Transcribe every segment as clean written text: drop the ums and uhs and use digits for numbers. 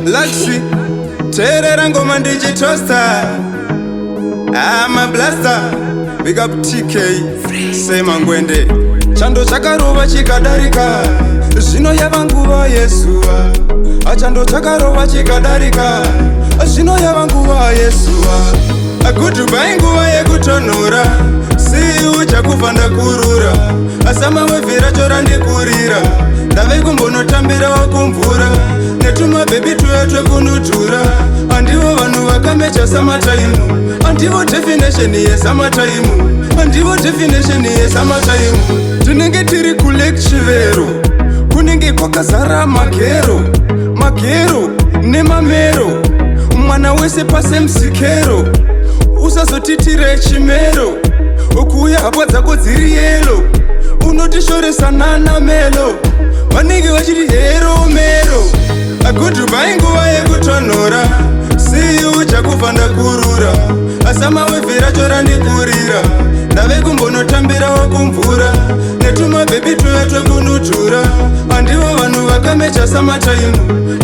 Luxury, terera ngoma ndichitosta. I'm a blaster, big up TK, sema ngwende. Chando chakarova chikadarika, zvino yava nguva yesuwa. Achando chakarova chikadarika, zvino yava nguva yesuwa. Goodbye nguva yekutonhora, see you chakufa ndakurura. Asama wevhera chora ndikurira, ndave kumbonotambira wakumvura. Netuma baby tuya twekunutura, andivo vanhu vakamecha samataimu. Andivo definition yesamataimu, andivo definition yesamataimu. Tinenge tiri kulekchivero, kunenge kwakazara magero. Magero nemamero, mwana wese pase msikero. Usazotitire chimero, ukuya hapwa dzako dziri yelo. Unotishoresa nana melo, vanenge vachiti hero mero. Goodbye nguva yekutonhora, see you chakufa ndakurura. Asama wevhera chora ndikurira, ndave kumbonotambira wakumvura. Netuma baby tuya twekunutura, andivo vanhu vakamecha samataimu.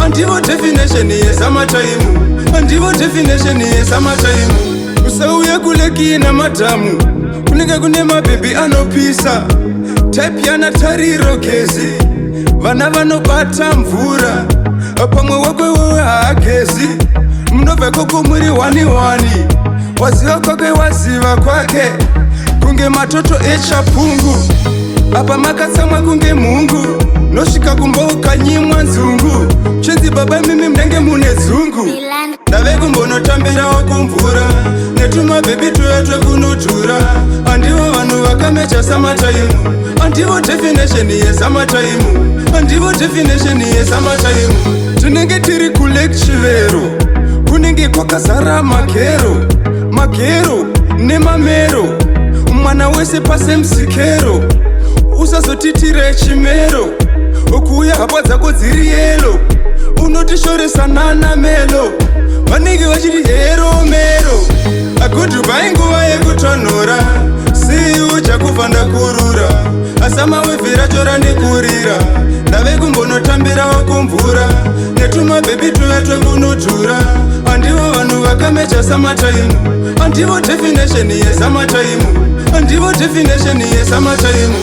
Andivo definition yesamataimu, andivo definition yesamataimu. Usauya kuleki namadhamu, kunenge kune mabhebi anopisa. Type yana tariro gezi, vana vanobata mvura. Pamwe wakwe wewe haagezi, munobva koko muri wani. Waziva kwake waziva kwake, kunge matoto echapungu. Apa makatsamwa kunge mungu, nosvika kumba ukanyimwa nzungu. Chenzi baba mimi mnenge mune zungu, ndave kumbonotambira wakumvura. Netuma baby tuya twekunutura, andivo vanhu vakamecha samataimu. Andivo definition yesamataimu, andivo definition yesamataimu. Tinenge tiri kulekchivero, kunenge kwakazara magero. Magero nemamero, mwana wese pase msikero. Usazotitire chimero, ukuya hapwa dzako dziri yelo. Unotishoresa nana melo, vanenge vachiti hero mero. Goodbye nguva yekutonhora, see you chakufa ndakurura. Asama wevhera chora ndikurira, ndave kumbonotambira wakumvura. Netuma baby tuya twekunutura, andivo vanhu vakamecha samataimu. Andivo definition yesamataimu, andivo definition yesamataimu.